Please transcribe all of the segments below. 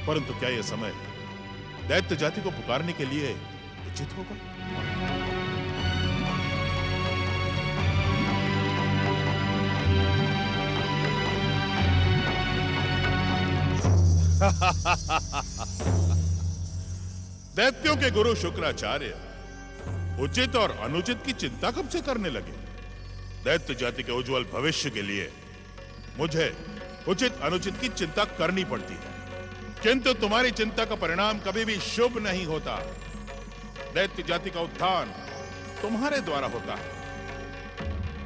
परंतु क्या यह समय दैत्य जाति को पुकारने के लिए उचित होगा? दैत्यों के गुरु शुक्राचार्य उचित और अनुचित की चिंता कब से करने लगे? दैत्य जाति के उज्जवल भविष्य के लिए मुझे उचित अनुचित की चिंता करनी पड़ती है, किंतु तुम्हारी चिंता का परिणाम कभी भी शुभ नहीं होता। दैत्य जाति का उत्थान तुम्हारे द्वारा होता है,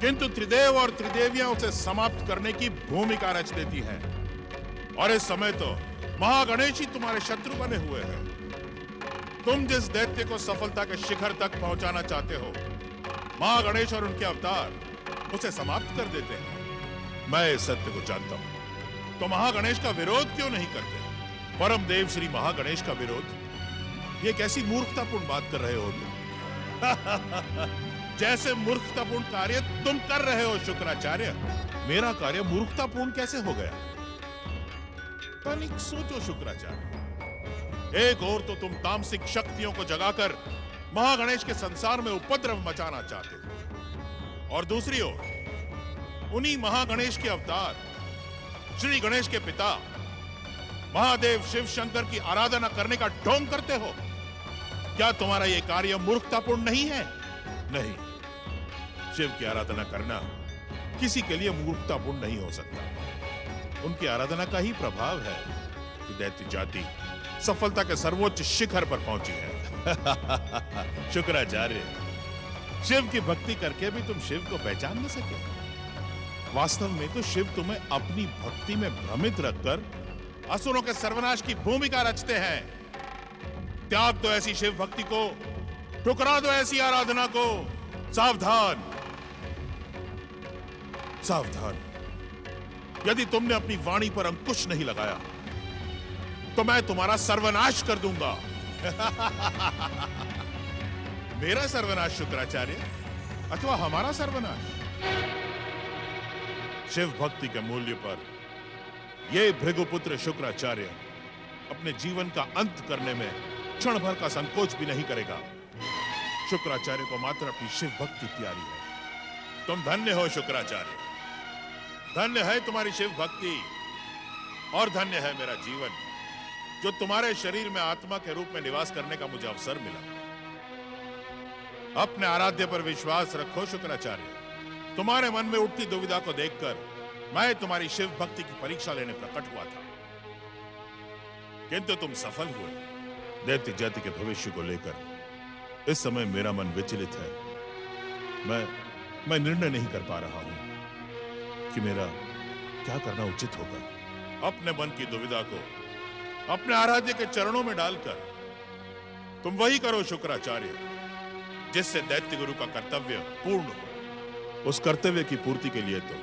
किंतु त्रिदेव और त्रिदेवियां उसे समाप्त करने की भूमिका रच देती हैं। और इस समय तो महागणेश ही तुम्हारे शत्रु बने हुए हैं। तुम जिस दैत्य को सफलता के शिखर तक पहुंचाना चाहते हो, महागणेश और उनके अवतार उसे समाप्त कर देते हैं। मैं इस सत्य को जानता हूं, तो महागणेश का विरोध क्यों नहीं करते? परम देव श्री महागणेश का विरोध, ये कैसी मूर्खतापूर्ण बात कर रहे हो तुम? जैसे मूर्खतापूर्ण कार्य तुम कर रहे हो शुक्राचार्य, मेरा कार्य मूर्खतापूर्ण कैसे हो गया? तनिक सोचो शुक्राचार्य। एक ओर तो तुम तामसिक शक्तियों को जगाकर महागणेश के संसार में उपद्रव मचाना चाहते हो, और दूसरी ओर उन्हीं महागणेश के अवतार श्री गणेश के पिता महादेव शिव शंकर की आराधना करने का ढोंग करते हो। क्या तुम्हारा यह कार्य मूर्खतापूर्ण नहीं है? नहीं, शिव की आराधना करना किसी के लिए मूर्खतापूर्ण नहीं हो सकता। उनकी आराधना का ही प्रभाव है कि दैत्य जाति सफलता के सर्वोच्च शिखर पर पहुंची है। शुक्राचार्य, शिव की भक्ति करके भी तुम शिव को पहचान न सके। वास्तव में तो शिव तुम्हें अपनी भक्ति में भ्रमित रखकर असुरों के सर्वनाश की भूमिका रचते हैं। त्याग दो ऐसी शिव भक्ति को, ठुकरा दो ऐसी आराधना को। सावधान, सावधान। यदि तुमने अपनी वाणी पर अंकुश नहीं लगाया तो मैं तुम्हारा सर्वनाश कर दूंगा। मेरा सर्वनाश शुक्राचार्य, अथवा हमारा सर्वनाश? शिव भक्ति के मूल्य पर यह भृगुपुत्र शुक्राचार्य अपने जीवन का अंत करने में क्षण भर का संकोच भी नहीं करेगा। शुक्राचार्य को मात्र अपनी शिव भक्ति प्यारी है। तुम धन्य हो शुक्राचार्य, धन्य है तुम्हारी शिव भक्ति, और धन्य है मेरा जीवन, जो तुम्हारे शरीर में आत्मा के रूप में निवास करने का मुझे अवसर मिला। अपने आराध्य पर विश्वास रखो शुक्राचार्य। तुम्हारे मन में उठती दुविधा को देखकर मैं तुम्हारी शिव भक्ति की परीक्षा लेने प्रकट हुआ था, किंतु तुम सफल हुए। दैत्य जाति के भविष्य को लेकर इस समय मेरा मन विचलित है। मैं निर्णय नहीं कर पा रहा हूं कि मेरा क्या करना उचित होगा। अपने मन की दुविधा को अपने आराध्य के चरणों में डालकर तुम वही करो शुक्राचार्य, जिससे दैत्य गुरु का कर्तव्य पूर्ण हो। उस कर्तव्य की पूर्ति के लिए तो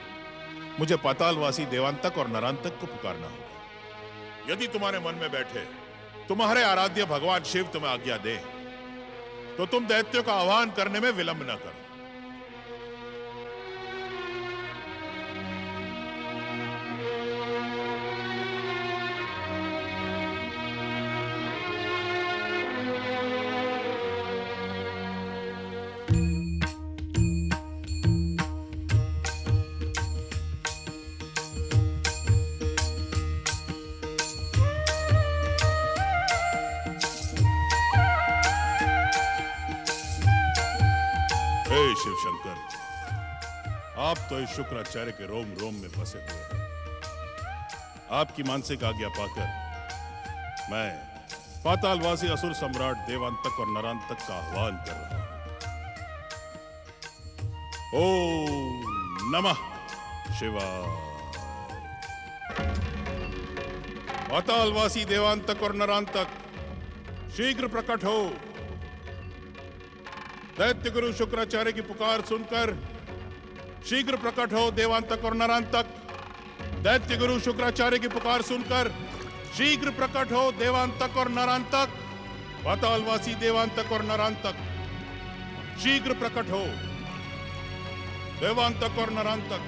मुझे पातालवासी देवांतक और नरांतक को पुकारना होगा। यदि तुम्हारे मन में बैठे तुम्हारे आराध्य भगवान शिव तुम्हें आज्ञा दे, तो तुम दैत्यों का आह्वान करने में विलंब न करो। शिव शंकर, आप तो इस शुक्राचार्य के रोम रोम में बसे हुए हैं। आपकी मानसिक आज्ञा पाकर मैं पातालवासी असुर सम्राट देवांतक और नरांतक का आह्वान कर रहा हूं। ओम नमः शिवाय। पातालवासी देवांतक और नरांतक शीघ्र प्रकट हो। दैत्य गुरु शुक्राचार्य की पुकार सुनकर शीघ्र प्रकट हो देवांतक और नरांतक। दैत्य गुरु शुक्राचार्य की पुकार सुनकर शीघ्र प्रकट हो देवांतक और नरांतक। पातालवासी देवांतक और नरांतक शीघ्र प्रकट हो। देवांतक और नरांतक,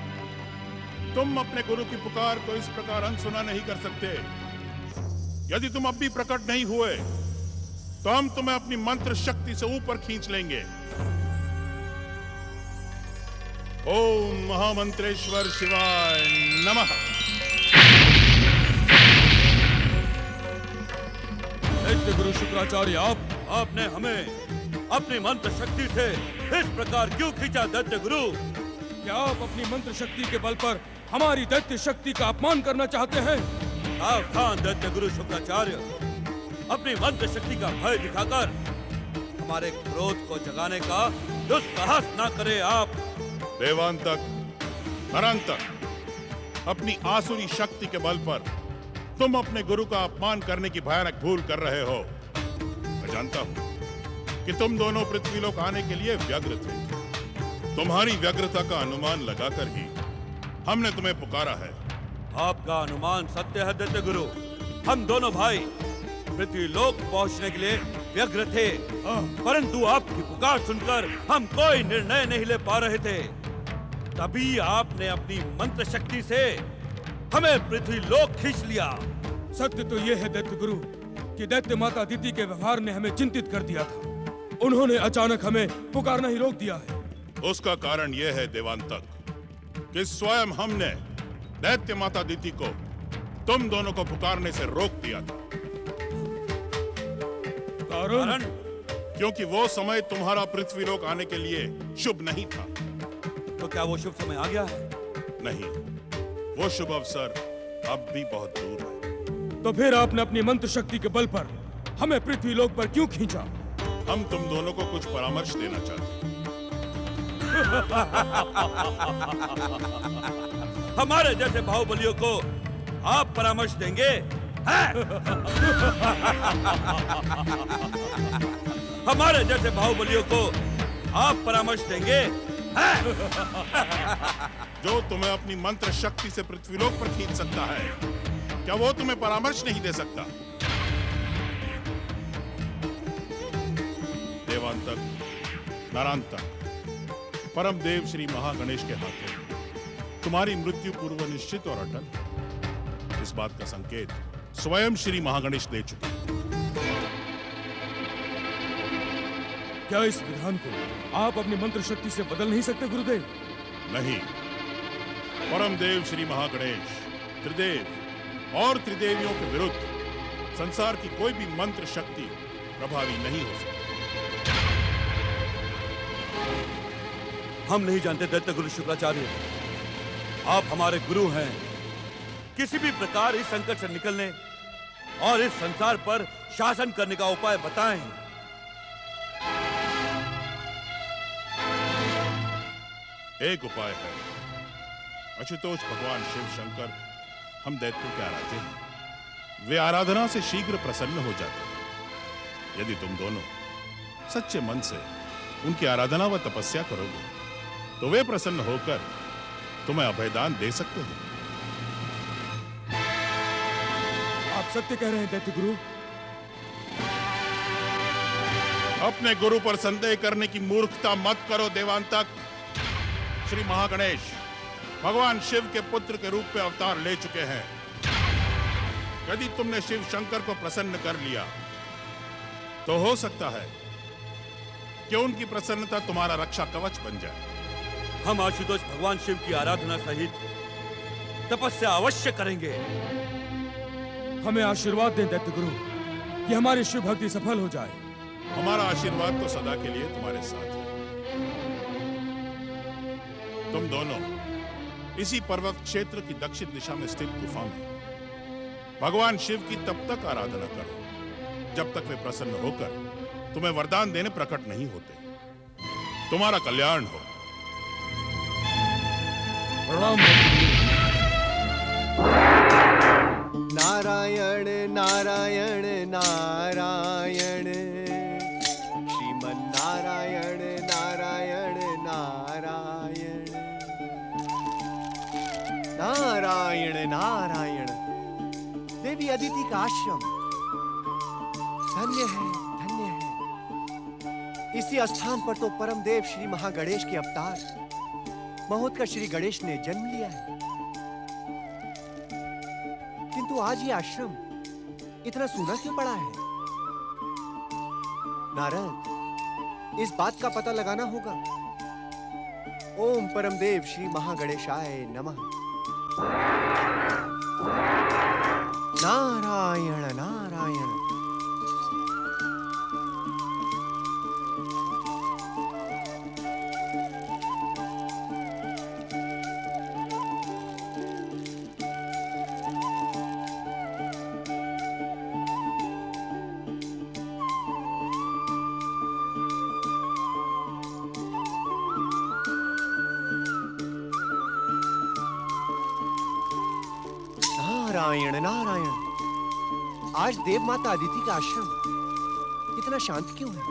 तुम अपने गुरु की पुकार को इस प्रकार अनसुना नहीं कर सकते। यदि तुम अब भी प्रकट नहीं हुए तो हम तुम्हें अपनी मंत्र शक्ति से ऊपर खींच लेंगे। ओम महामंत्रेश्वर शिवाय नमः। दैत्य गुरु शुक्राचार्य, आपने हमें अपनी मंत्र शक्ति से इस प्रकार क्यों खींचा दैत्य गुरु? क्या आप अपनी मंत्र शक्ति के बल पर हमारी दैत्य शक्ति का अपमान करना चाहते हैं? सावधान दैत्य गुरु शुक्राचार्य, अपनी मंत्र शक्ति का भय दिखाकर हमारे क्रोध को जगाने का दुस्साहस ना करे आप। देवांतक, नरांतक, अपनी आसुरी शक्ति के बल पर तुम अपने गुरु का अपमान करने की भयानक भूल कर रहे हो। मैं जानता हूं कि तुम दोनों पृथ्वीलोक आने के लिए व्यग्र थे। तुम्हारी व्यग्रता का अनुमान लगाकर ही हमने तुम्हें पुकारा है। आपका अनुमान सत्य है दैत्य गुरु। हम दोनों भाई पृथ्वीलोक पहुंचने के लिए व्यग्र थे, परंतु आपकी पुकार सुनकर हम कोई निर्णय नहीं ले पा रहे थे। तभी आपने अपनी मंत्र शक्ति से हमें पृथ्वीलोक खींच लिया। सत्य तो यह है दैत्य गुरु कि दैत्य माता अदिति के व्यवहार ने हमें चिंतित कर दिया था। उन्होंने अचानक हमें पुकारना ही रोक दिया है। उसका कारण यह है देवांतक कि स्वयं हमने दैत्य माता अदिति को तुम दोनों को पुकारने से रोक दिया था। कारण? क्योंकि वो समय तुम्हारा पृथ्वीलोक आने के लिए शुभ नहीं था। तो क्या वो शुभ समय आ गया है? नहीं, वो शुभ अवसर अब भी बहुत दूर है। तो फिर आपने अपनी मंत्र शक्ति के बल पर हमें पृथ्वीलोक पर क्यों खींचा? हम तुम दोनों को कुछ परामर्श देना चाहते हैं। हमारे जैसे बाहुबलियों को आप परामर्श देंगे? हमारे जैसे बाहुबलियों को आप परामर्श देंगे? जो तुम्हें अपनी मंत्र शक्ति से पृथ्वीलोक पर खींच सकता है, क्या वो तुम्हें परामर्श नहीं दे सकता? देवांतक, नरांतक, परम देव श्री महागणेश के हाथों तुम्हारी मृत्यु पूर्व निश्चित और अटल है। इस बात का संकेत स्वयं श्री महागणेश दे चुके हैं। क्या इस विधान को आप अपनी मंत्र शक्ति से बदल नहीं सकते गुरुदेव? नहीं, परम देव श्री महागणेश त्रिदेव और त्रिदेवियों के विरुद्ध संसार की कोई भी मंत्र शक्ति प्रभावी नहीं हो सकती। हम नहीं जानते दैत्य गुरु शुक्राचार्य, आप हमारे गुरु हैं। किसी भी प्रकार इस संकट से निकलने और इस संसार पर शासन करने का उपाय बताएं। एक उपाय है। आशुतोष भगवान शिव शंकर हम दैत्यों के आराध्य हैं। वे आराधना से शीघ्र प्रसन्न हो जाते हैं। यदि तुम दोनों सच्चे मन से उनकी आराधना व तपस्या करोगे तो वे प्रसन्न होकर तुम्हें अभयदान दे सकते हैं। आप सत्य कह रहे हैं दैत्य गुरु। अपने गुरु पर संदेह करने की मूर्खता मत करो देवांतक। श्री महागणेश भगवान शिव के पुत्र के रूप में अवतार ले चुके हैं। यदि तुमने शिव शंकर को प्रसन्न कर लिया तो हो सकता है कि उनकी प्रसन्नता तुम्हारा रक्षा कवच बन जाए। हम आशुतोष भगवान शिव की आराधना सहित तपस्या अवश्य करेंगे। हमें आशीर्वाद दें दैत्य गुरु कि हमारी शिव भक्ति सफल हो जाए। हमारा आशीर्वाद तो सदा के लिए तुम्हारे साथ है। तुम दोनों इसी पर्वत क्षेत्र की दक्षिण दिशा में स्थित गुफा में भगवान शिव की तब तक आराधना करो जब तक वे प्रसन्न होकर तुम्हें वरदान देने प्रकट नहीं होते। तुम्हारा कल्याण हो। प्रणाम। नारायण नारायण नारायण, श्रीमन नारायण नारायण नारायण, नारायण नारायण। देवी अदिति का आश्रम धन्य है, धन्य है। इसी स्थान पर तो परम देव श्री महागणेश के अवतार महोत्कच श्री गणेश ने जन्म लिया है। किंतु आज ये आश्रम इतना सूना क्यों पड़ा है? नारद, इस बात का पता लगाना होगा। ओम परमदेव श्री महागणेशाय नमः। नारायण नारायण। नारायण नारायण। आज देव माता अदिति का आश्रम इतना शांत क्यों है?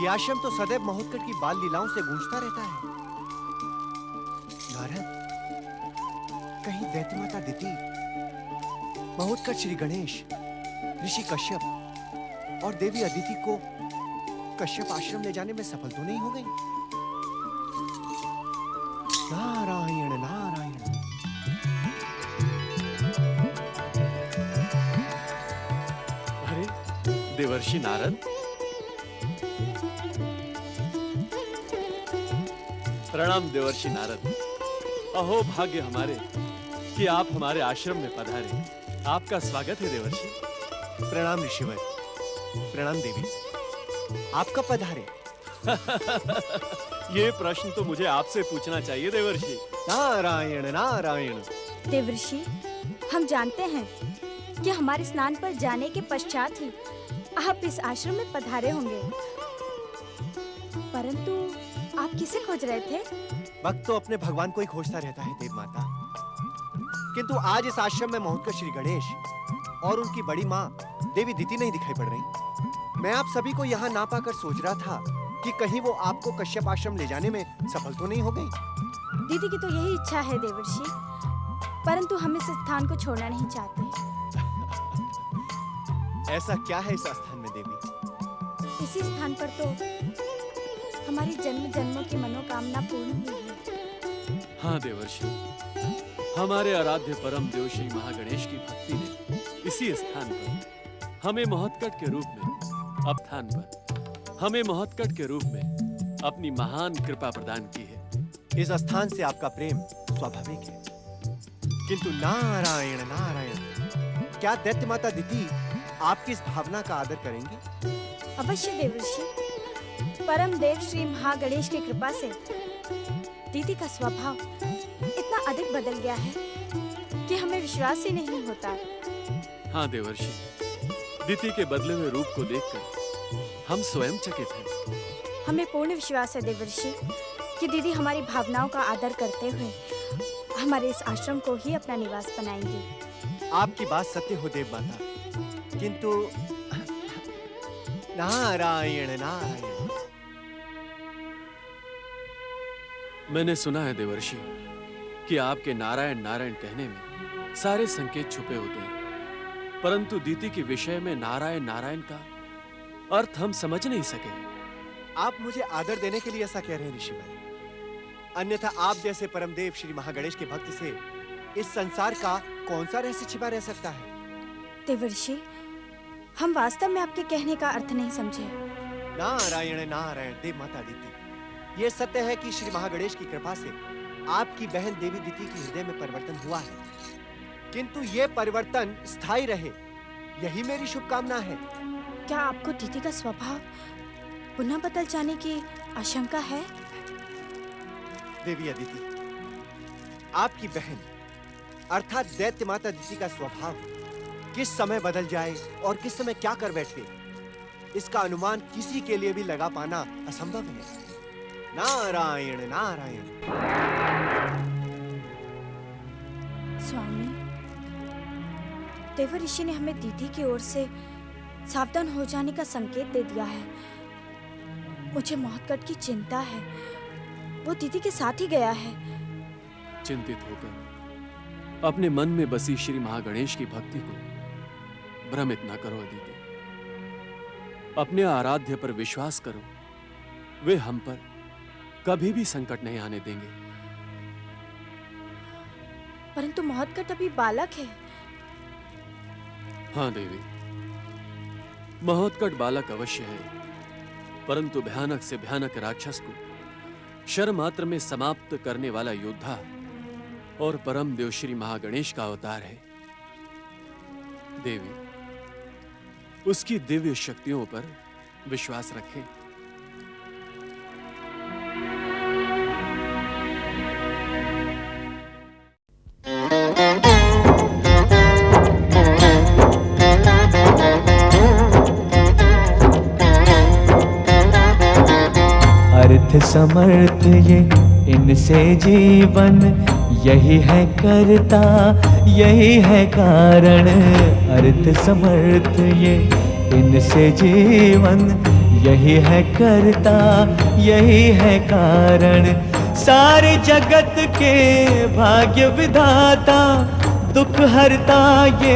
ये आश्रम तो सदैव महोत्कट की बाल लीलाओं से गूंजता रहता है। नारद, कहीं दैत्य माता अदिति महोत्कट श्री गणेश, ऋषि कश्यप और देवी अदिति को कश्यप आश्रम ले जाने में सफल तो नहीं हो गई? नारायण नारायण। देवर्षि नारद, प्रणाम देवर्षि नारद। अहो भाग्य हमारे कि आप हमारे आश्रम में पधारे। आपका स्वागत है देवर्षि। प्रणाम ऋषिवर। प्रणाम देवी। आप कब पधारे? ये प्रश्न तो मुझे आपसे पूछना चाहिए देवर्षि। नारायण नारायण। देवर्षि, हम जानते हैं कि हमारे स्नान पर जाने के पश्चात ही आप इस आश्रम में पधारे होंगे, परंतु आप किसे खोज रहे थे? भक्त तो अपने भगवान को ही खोजता रहता है देव माता, किंतु आज इस आश्रम में महोत्कट श्री गणेश और उनकी बड़ी माँ देवी अदिति नहीं दिखाई पड़ रही। मैं आप सभी को यहाँ ना पाकर सोच रहा था कि कहीं वो आपको कश्यप आश्रम ले जाने में सफल तो नहीं हो गई। दीदी की तो यही इच्छा है देवर्षि, परंतु हम इस स्थान को छोड़ना नहीं चाहते। ऐसा क्या है इस स्थान में देवी? इसी स्थान पर तो हमारी जन्म जन्मों की मनोकामना पूर्ण हुई है। हाँ देवर्षि, हमारे आराध्य परम देव श्री महागणेश की भक्ति ने इसी स्थान पर हमें महोत्कट के रूप में अवधान पर हमें महोत्कट के रूप में अपनी महान कृपा प्रदान की है। इस स्थान से आपका प्रेम स्वाभाविक है, किंतु नारायण नारायण, क्या दैत्य माता अदिति आपकी इस भावना का आदर करेंगी? अवश्य देवर्षि। परम देव श्री महागणेश की कृपा से दीदी का स्वभाव इतना अधिक बदल गया है कि हमें विश्वास ही नहीं होता। हाँ देवर्षि, दीति के बदले हुए रूप को देखकर हम स्वयं चकित हैं। हमें पूर्ण विश्वास है देवर्षि कि दीदी हमारी भावनाओं का आदर करते हुए हमारे इस आश्रम को ही अपना निवास बनाएंगी। आपकी बात सत्य हो देव माता, किंतु नारायण नारायण। मैंने सुना है देवर्षि कि आपके नारायण नारायण कहने में सारे संकेत छुपे होते हैं, परंतु दीति के विषय में नारायण नारायण का अर्थ हम समझ नहीं सके। आप मुझे आदर देने के लिए ऐसा कह रहे हैं ऋषिवर, अन्यथा आप जैसे परमदेव श्री महागणेश के भक्त से इस संसार का कौन सा रहस्य छिपा रह सकता है? देवर्षि, हम वास्तव में आपके कहने का अर्थ नहीं समझे। नारायण नारायण। देव माता अदिति, ये सत्य है कि श्री महागणेश की कृपा से आपकी बहन देवी अदिति के हृदय में परिवर्तन हुआ है, किंतु ये परिवर्तन स्थायी रहे, यही मेरी शुभकामना है। क्या आपको दीदी का स्वभाव पुनः बदल जाने की आशंका है? देवी अदिति, आपकी बहन अर्थात दैत्य माता अदिति का स्वभाव किस समय बदल जाए और किस समय क्या कर बैठे, इसका अनुमान किसी के लिए भी लगा पाना असंभव है। नारायण नारायण। स्वामी, देव ऋषि ने हमें दीदी की ओर से सावधान हो जाने का संकेत दे दिया है। मुझे महोत्कट की चिंता है, वो दीदी के साथ ही गया है। चिंतित होकर अपने मन में बसी श्री महागणेश की भक्ति को भ्रमित न करो अदिति। अपने आराध्य पर विश्वास करो, वे हम पर कभी भी संकट नहीं आने देंगे। परंतु महोत्कट अभी बालक है, हाँ देवी, महोत्कट बालक अवश्य है, परंतु भयानक से भयानक राक्षस को क्षण मात्र में समाप्त करने वाला योद्धा और परम देव श्री महागणेश का अवतार है। देवी, उसकी दिव्य शक्तियों पर विश्वास रखें। अर्थ समर्थ ये इनसे जीवन, यही है करता यही है कारण। अर्थ समर्थ ये इनसे जीवन, यही है करता यही है कारण। सारे जगत के भाग्य विधाता, दुख हरता ये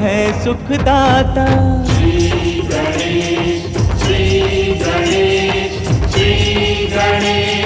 है सुखदाता। श्री गणेश, श्री गणेश, श्री गणेश।